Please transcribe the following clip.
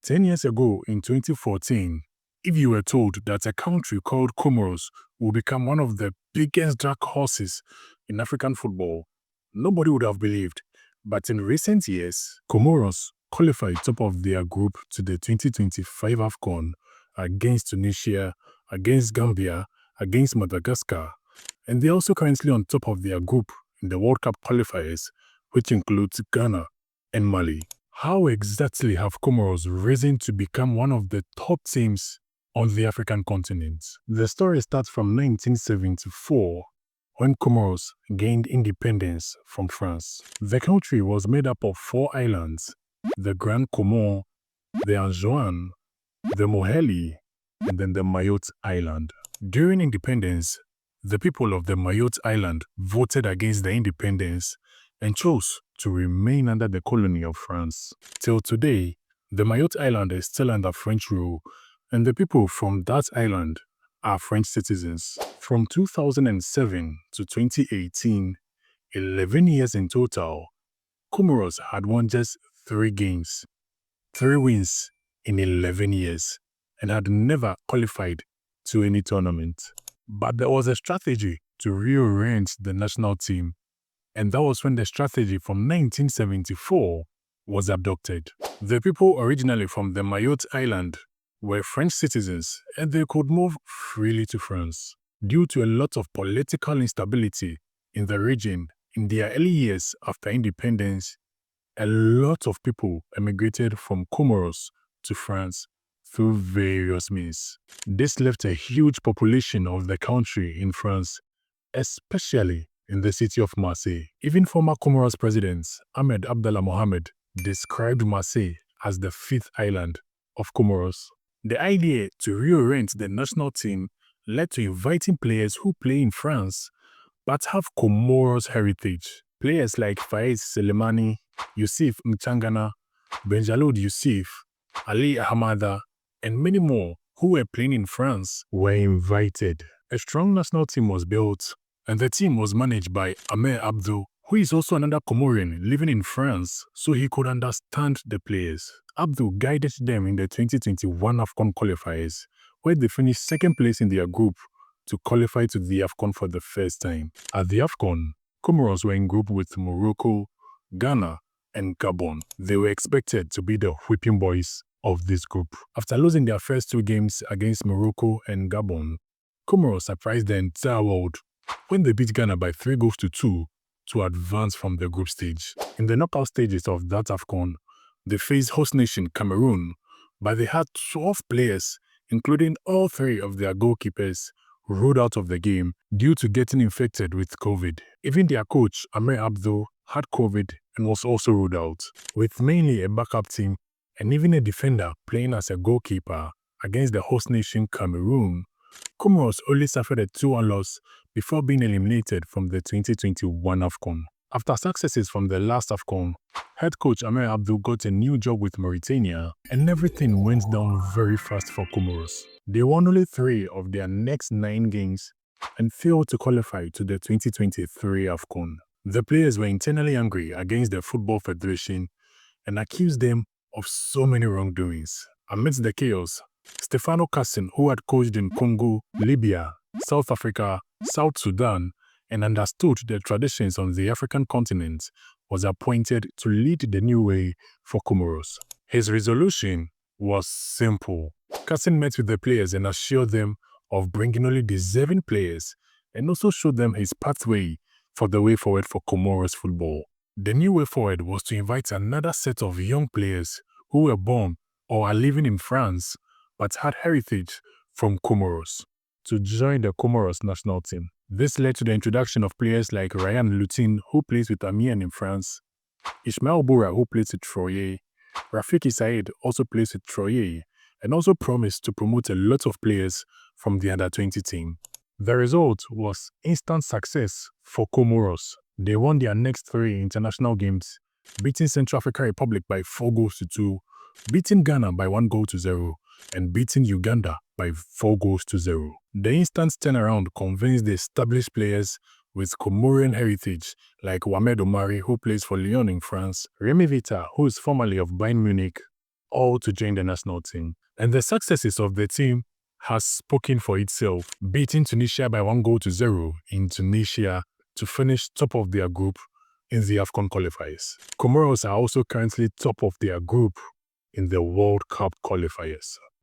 10 years ago, in 2014, if you were told that a country called Comoros will become one of the biggest dark horses in African football, nobody would have believed. But in recent years, Comoros qualified top of their group to the 2025 AFCON against Tunisia, against Gambia, against Madagascar, and they're also currently on top of their group in the World Cup qualifiers, which includes Ghana and Mali. How exactly have Comoros risen to become one of the top teams on the African continent? The story starts from 1974, when Comoros gained independence from France. The country was made up of 4 islands: the Grand Comore, the Anjouan, the Moheli, and then the Mayotte Island. During independence, the people of the Mayotte Island voted against the independence and chose to remain under the colony of France. Till today, the Mayotte Island is still under French rule, and the people from that island are French citizens. From 2007 to 2018, 11 years in total, Comoros had won just 3 games, 3 wins in 11 years, and had never qualified to any tournament. But there was a strategy to reorient the national team, and that was when the strategy from 1974 was adopted. The people originally from the Mayotte Island were French citizens, and they could move freely to France. Due to a lot of political instability in the region in their early years after independence, a lot of people emigrated from Comoros to France through various means. This left a huge population of the country in France, especially in the city of Marseille. Even former Comoros President Ahmed Abdallah Mohamed described Marseille as the 5th island of Comoros. The idea to reorient the national team led to inviting players who play in France but have Comoros heritage. Players like Faiz Selemani, Youssef Mchangana, Benjaloud Youssef, Ali Ahmada, and many more who were playing in France were invited. A strong national team was built, and the team was managed by Amer Abdou, who is also another Comorian living in France, so he could understand the players. Abdou guided them in the 2021 AFCON qualifiers, where they finished 2nd place in their group to qualify to the AFCON for the first time. At the AFCON, Comoros were in group with Morocco, Ghana, and Gabon. They were expected to be the whipping boys of this group. After losing their first 2 games against Morocco and Gabon, Comoros surprised the entire world when they beat Ghana by 3-2 to advance from the group stage. In the knockout stages of that AFCON, they faced host nation Cameroon, but they had 12 players, including all 3 of their goalkeepers, ruled out of the game due to getting infected with COVID. Even their coach, Amer Abdou, had COVID and was also ruled out. With mainly a backup team and even a defender playing as a goalkeeper against the host nation Cameroon, Comoros only suffered a 2-1 loss before being eliminated from the 2021 AFCON. After successes from the last AFCON, head coach Amer Abdou got a new job with Mauritania, and everything went down very fast for Comoros. They won only 3 of their next 9 games and failed to qualify to the 2023 AFCON. The players were internally angry against the Football Federation and accused them of so many wrongdoings. Amidst the chaos, Stefano Cassin, who had coached in Congo, Libya, South Africa, South Sudan, and understood the traditions on the African continent, was appointed to lead the new way for Comoros. His resolution was simple. Cassin met with the players and assured them of bringing only deserving players, and also showed them his pathway for the way forward for Comoros football. The new way forward was to invite another set of young players who were born or are living in France but had heritage from Comoros to join the Comoros national team. This led to the introduction of players like Ryan Lutin, who plays with Amiens in France, Ismaël Boura, who plays with Troyes, Rafiki Said also plays with Troyes, and also promised to promote a lot of players from the under-20 team. The result was instant success for Comoros. They won their next 3 international games, beating Central African Republic by 4-2, beating Ghana by 1-0, and beating Uganda by 4-0. The instant turnaround convinced the established players with Comorian heritage like Wamed Omari, who plays for Lyon in France, Remy Vita, who is formerly of Bayern Munich, all to join the national team. And the successes of the team has spoken for itself, beating Tunisia by 1-0 in Tunisia to finish top of their group in the AFCON qualifiers. Comoros are also currently top of their group in the World Cup qualifiers.